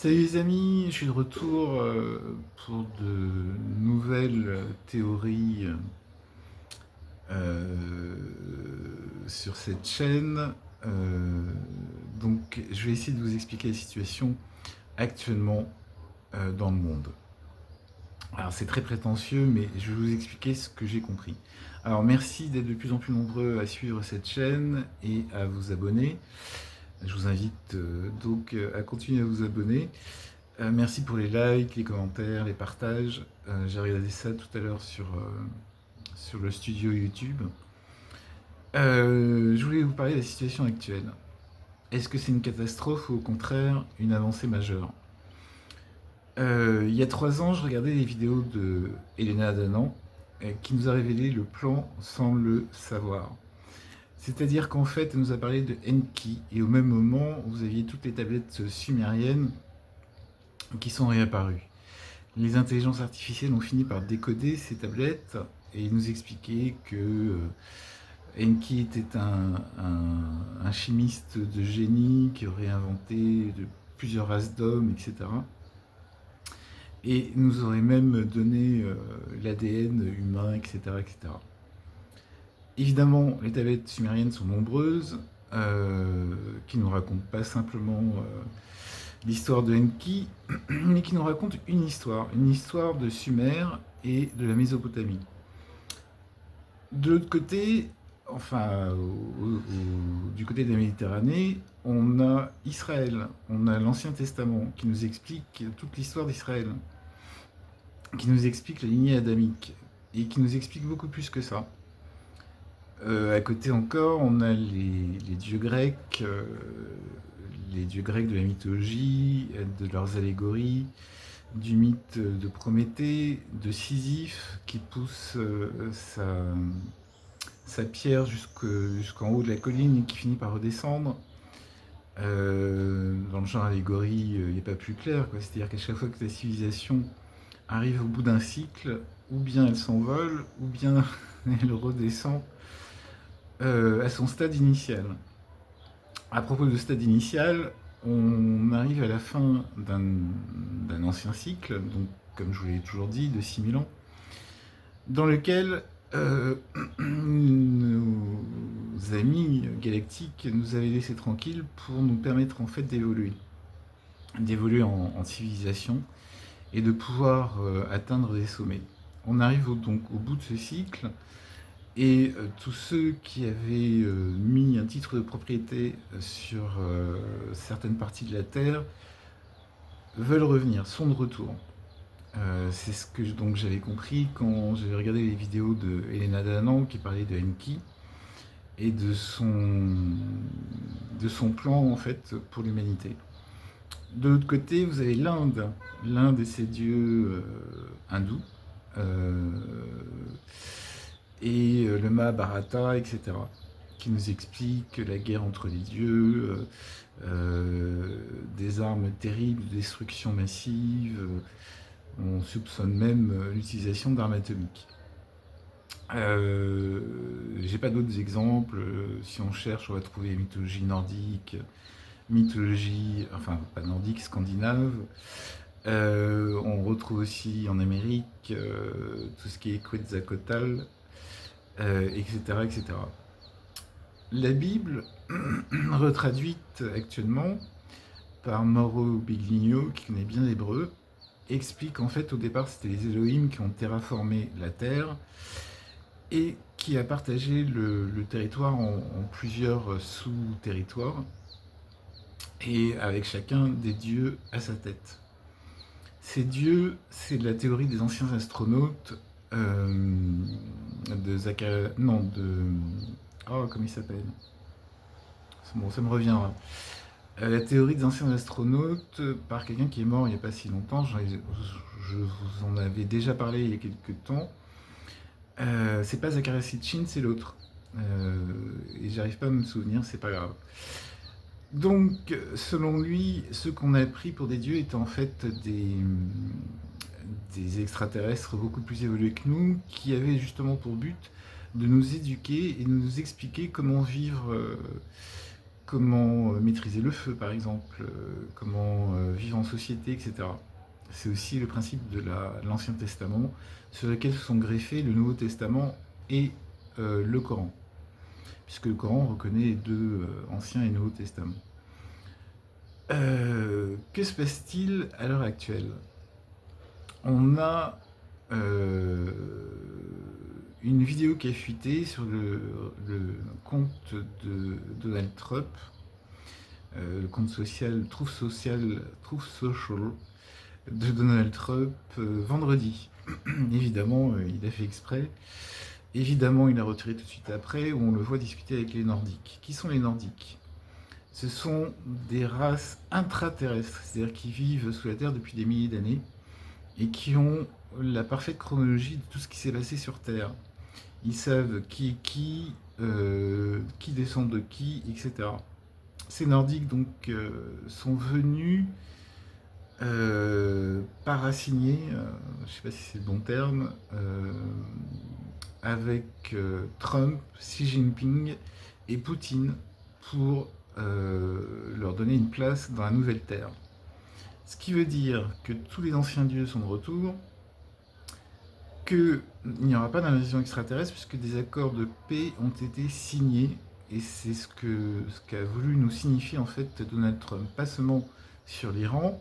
Salut les amis, je suis de retour pour de nouvelles théories euh, sur cette chaîne. Euh, donc je vais essayer de vous expliquer la situation actuellement dans le monde. Alors c'est très prétentieux, mais je vais vous expliquer ce que j'ai compris. Alors merci d'être de plus en plus nombreux à suivre cette chaîne et à vous abonner. Je vous invite donc à continuer à vous abonner. Merci pour les likes, les commentaires, les partages. J'ai regardé ça tout à l'heure sur le studio YouTube. Je voulais vous parler de la situation actuelle. Est-ce que c'est une catastrophe ou au contraire une avancée majeure? Il y a 3 ans, je regardais les vidéos de Elena Adhanan qui nous a révélé le plan sans le savoir. C'est-à-dire qu'en fait, elle nous a parlé de Enki et au même moment, vous aviez toutes les tablettes sumériennes qui sont réapparues. Les intelligences artificielles ont fini par décoder ces tablettes et nous expliquer que Enki était un chimiste de génie qui aurait inventé plusieurs races d'hommes, etc. Et nous aurait même donné l'ADN humain, etc., etc. Évidemment, les tablettes sumériennes sont nombreuses, qui ne nous racontent pas simplement l'histoire de Enki, mais qui nous raconte une histoire de Sumer et de la Mésopotamie. De l'autre côté, enfin, du côté de la Méditerranée, on a Israël, on a l'Ancien Testament qui nous explique toute l'histoire d'Israël, qui nous explique la lignée adamique et qui nous explique beaucoup plus que ça. À côté encore, on a les dieux grecs, de la mythologie, de leurs allégories, du mythe de Prométhée, de Sisyphe qui pousse sa pierre jusqu'en haut de la colline et qui finit par redescendre. Dans le genre allégorie, il n'est pas plus clair, quoi. C'est-à-dire qu'à chaque fois que la civilisation arrive au bout d'un cycle, ou bien elle s'envole, ou bien elle redescend à son stade initial. À propos de stade initial, on arrive à la fin d'un ancien cycle, donc comme je vous l'ai toujours dit, de 6000 ans, dans lequel nos amis galactiques nous avaient laissé tranquilles pour nous permettre en fait d'évoluer en civilisation et de pouvoir atteindre des sommets. On arrive donc au bout de ce cycle et tous ceux qui avaient mis un titre de propriété sur certaines parties de la Terre veulent revenir, sont de retour. C'est ce que donc j'avais compris quand j'avais regardé les vidéos de Elena Danan qui parlait de Enki et de son plan en fait pour l'humanité. De l'autre côté, vous avez l'Inde et ses dieux hindous, euh, et le Mahabharata, etc., qui nous explique la guerre entre les dieux, des armes terribles, destruction massive, on soupçonne même l'utilisation d'armes atomiques. J'ai pas d'autres exemples. Si on cherche, on va trouver mythologie nordique, mythologie, enfin pas nordique, scandinave. On retrouve aussi en Amérique tout ce qui est Quetzalcoatl, etc., etc. La Bible, retraduite actuellement par Mauro Biglino, qui connaît bien l'hébreu, explique qu'en fait au départ c'était les Elohim qui ont terraformé la terre et qui a partagé le territoire en plusieurs sous-territoires et avec chacun des dieux à sa tête. Ces dieux, c'est de la théorie des anciens astronautes de Zacharias. Non, de. Oh, comment il s'appelle? Bon, ça me reviendra. La théorie des anciens astronautes par quelqu'un qui est mort il n'y a pas si longtemps. Je vous en avais déjà parlé il y a quelques temps. C'est pas Zacharias Sitchin, c'est l'autre. Et j'arrive pas à me souvenir, c'est pas grave. Donc, selon lui, ceux qu'on a pris pour des dieux étaient en fait des extraterrestres beaucoup plus évolués que nous, qui avaient justement pour but de nous éduquer et de nous expliquer comment vivre, comment maîtriser le feu par exemple, comment vivre en société, etc. C'est aussi le principe de l'Ancien Testament, sur lequel se sont greffés le Nouveau Testament et le Coran, puisque le Coran reconnaît les deux Ancien et Nouveau Testament. Que se passe-t-il à l'heure actuelle? On a une vidéo qui a fuité sur le compte de Donald Trump, le compte social Truth Social de Donald Trump, vendredi. Évidemment, il a fait exprès. Évidemment, il a retiré tout de suite après, où on le voit discuter avec les Nordiques. Qui sont les Nordiques? Ce sont des races intraterrestres, c'est-à-dire qui vivent sous la Terre depuis des milliers d'années et qui ont la parfaite chronologie de tout ce qui s'est passé sur Terre. Ils savent qui descend de qui, etc. Ces Nordiques donc sont venus parassigner, je ne sais pas si c'est le bon terme, avec Trump, Xi Jinping et Poutine pour leur donner une place dans la nouvelle Terre. Ce qui veut dire que tous les anciens dieux sont de retour, qu'il n'y aura pas d'invasion extraterrestre puisque des accords de paix ont été signés, et c'est ce qu'a voulu nous signifier en fait Donald Trump, pas seulement sur l'Iran,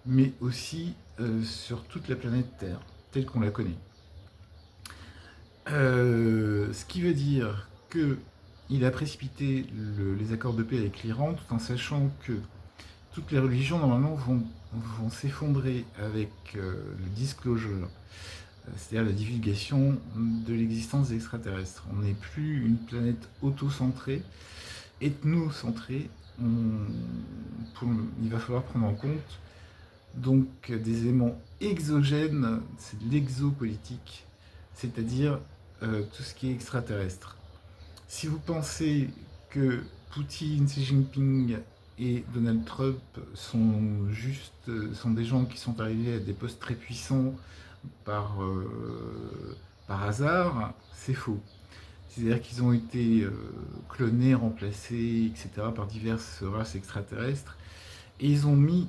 mais aussi sur toute la planète Terre, telle qu'on la connaît. Ce qui veut dire qu'il a précipité les accords de paix avec l'Iran, tout en sachant que toutes les religions normalement vont s'effondrer avec le disclosure, c'est-à-dire la divulgation de l'existence des extraterrestres. On n'est plus une planète auto-centrée, ethno-centrée. Il va falloir prendre en compte donc des éléments exogènes, c'est de l'exopolitique, c'est-à-dire tout ce qui est extraterrestre. Si vous pensez que Poutine, Xi Jinping et Donald Trump sont des gens qui sont arrivés à des postes très puissants par hasard, c'est faux. C'est-à-dire qu'ils ont été clonés, remplacés, etc. par diverses races extraterrestres, et ils ont mis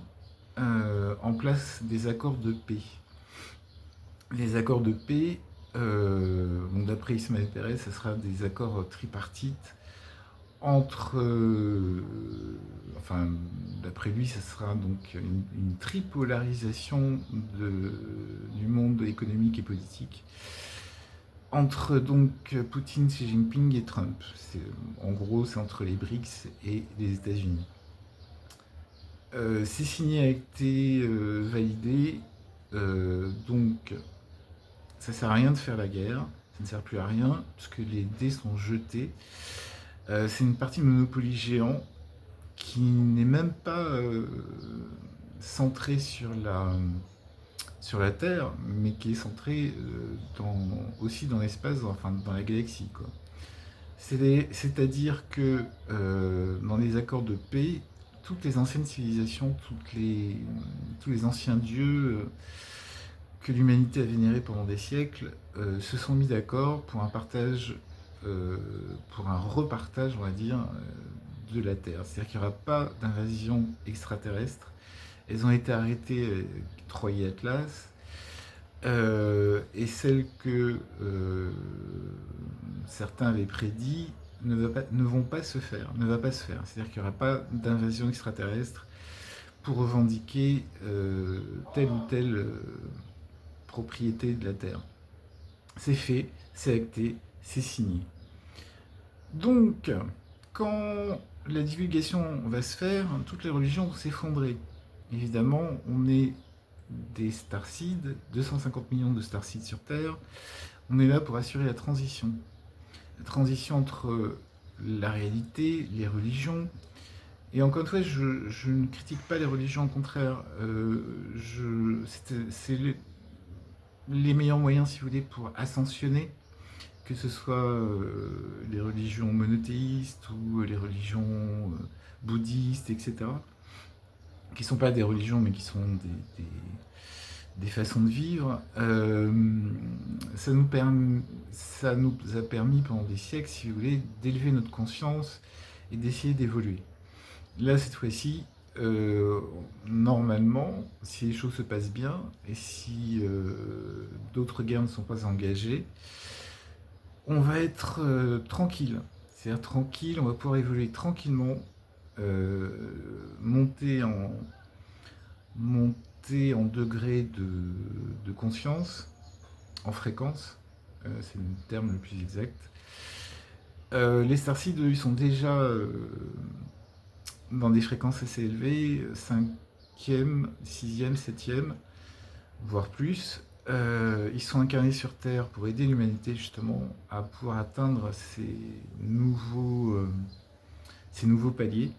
en place des accords de paix. Les accords de paix, d'après Ismaël Pérez, ce sera des accords tripartites entre, d'après lui, ce sera donc une tripolarisation du monde économique et politique entre donc Poutine, Xi Jinping et Trump. En gros, c'est entre les BRICS et les États-Unis. C'est signé, a été validé, donc ça sert à rien de faire la guerre, ça ne sert plus à rien puisque les dés sont jetés. C'est une partie Monopoly géant qui n'est même pas centrée sur la Terre, mais qui est centrée aussi dans l'espace, dans la galaxie, quoi. C'est-à-dire que dans les accords de paix, toutes les anciennes civilisations, tous les anciens dieux que l'humanité a vénérés pendant des siècles se sont mis d'accord pour un partage, pour un repartage, on va dire, de la Terre. C'est-à-dire qu'il n'y aura pas d'invasion extraterrestre. Elles ont été arrêtées avec Troie et Atlas. Et celles que certains avaient prédit ne vont pas se faire, ne va pas se faire. C'est-à-dire qu'il n'y aura pas d'invasion extraterrestre pour revendiquer telle ou telle propriété de la Terre. C'est fait, c'est acté, c'est signé. Donc, quand la divulgation va se faire, toutes les religions vont s'effondrer. Évidemment, on est des starseeds, 250 millions de starseeds sur Terre. On est là pour assurer la transition. La transition entre la réalité, les religions. Et encore une fois, je ne critique pas les religions, au contraire. C'est les meilleurs moyens, si vous voulez, pour ascensionner, que ce soit les religions monothéistes ou les religions bouddhistes, etc. Qui ne sont pas des religions, mais qui sont des façons de vivre. Ça nous a permis pendant des siècles, si vous voulez, d'élever notre conscience et d'essayer d'évoluer. Là, cette fois-ci, euh, normalement, si les choses se passent bien et si d'autres guerres ne sont pas engagées, on va être tranquille. C'est-à-dire tranquille, on va pouvoir évoluer tranquillement, euh, monter en, monter en degré de conscience, en fréquence, c'est le terme le plus exact. Les starseeds, ils sont déjà dans des fréquences assez élevées, 5e, 6e, 7e, voire plus. Ils sont incarnés sur Terre pour aider l'humanité justement à pouvoir atteindre ces nouveaux paliers.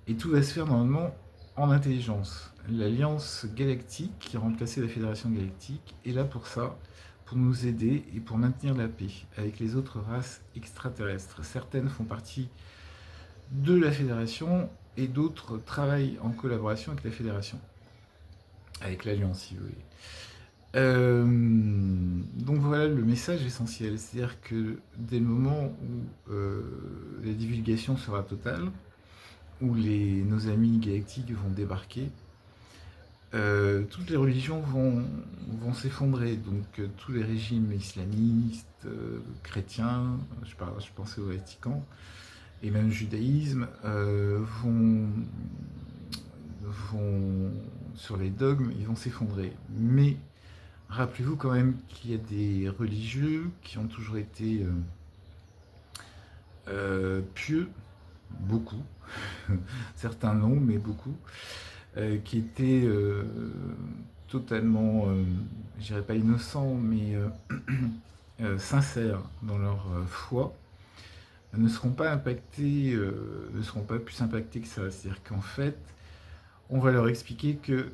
Et tout va se faire normalement en intelligence. L'Alliance Galactique, qui a remplacé la Fédération Galactique, est là pour ça, pour nous aider et pour maintenir la paix avec les autres races extraterrestres. Certaines font partie de la Fédération et d'autres travaillent en collaboration avec la Fédération, avec l'Alliance si vous voulez. Donc voilà le message essentiel, c'est-à-dire que dès le moment où la divulgation sera totale, où nos amis galactiques vont débarquer, toutes les religions vont s'effondrer. Donc tous les régimes islamistes, chrétiens, je pensais au Vatican, et même le judaïsme, vont sur les dogmes, ils vont s'effondrer. Mais rappelez-vous quand même qu'il y a des religieux qui ont toujours été pieux, beaucoup, certains non, mais beaucoup, qui étaient totalement, je dirais pas innocents, mais sincères dans leur foi, ne seront pas impactés, ne seront pas plus impactés que ça. C'est-à-dire qu'en fait, on va leur expliquer que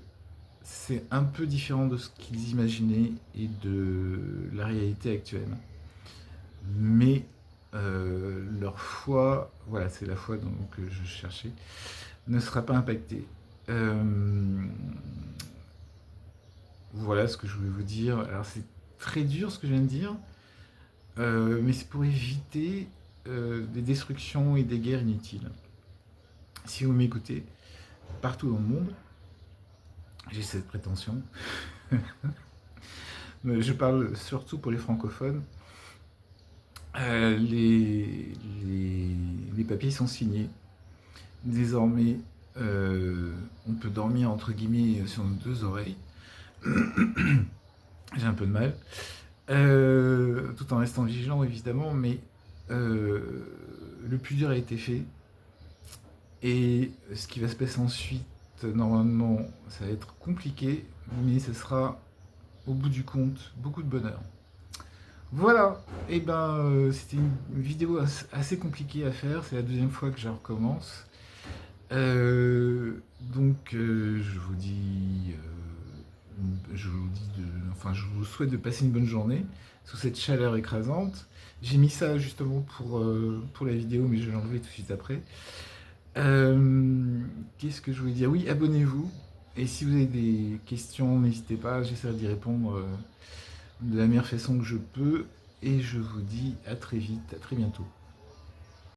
c'est un peu différent de ce qu'ils imaginaient et de la réalité actuelle. Mais leur foi, voilà, c'est la foi que je cherchais, ne sera pas impactée. Voilà ce que je voulais vous dire. Alors c'est très dur ce que je viens de dire, mais c'est pour éviter des destructions et des guerres inutiles. Si vous m'écoutez, partout dans le monde, j'ai cette prétention, mais je parle surtout pour les francophones, les papiers sont signés. Désormais, on peut dormir entre guillemets sur nos deux oreilles. J'ai un peu de mal. Tout en restant vigilant évidemment, mais le plus dur a été fait. Et ce qui va se passer ensuite, normalement, ça va être compliqué, mais ce sera au bout du compte beaucoup de bonheur. Voilà, et ben c'était une vidéo assez compliquée à faire, c'est la deuxième fois que je recommence. Donc je vous souhaite de passer une bonne journée sous cette chaleur écrasante. J'ai mis ça justement pour la vidéo, mais je vais l'enlever tout de suite après. Qu'est-ce que je voulais dire? Oui, abonnez-vous. Et si vous avez des questions, n'hésitez pas, j'essaierai d'y répondre de la meilleure façon que je peux. Et je vous dis à très vite, à très bientôt.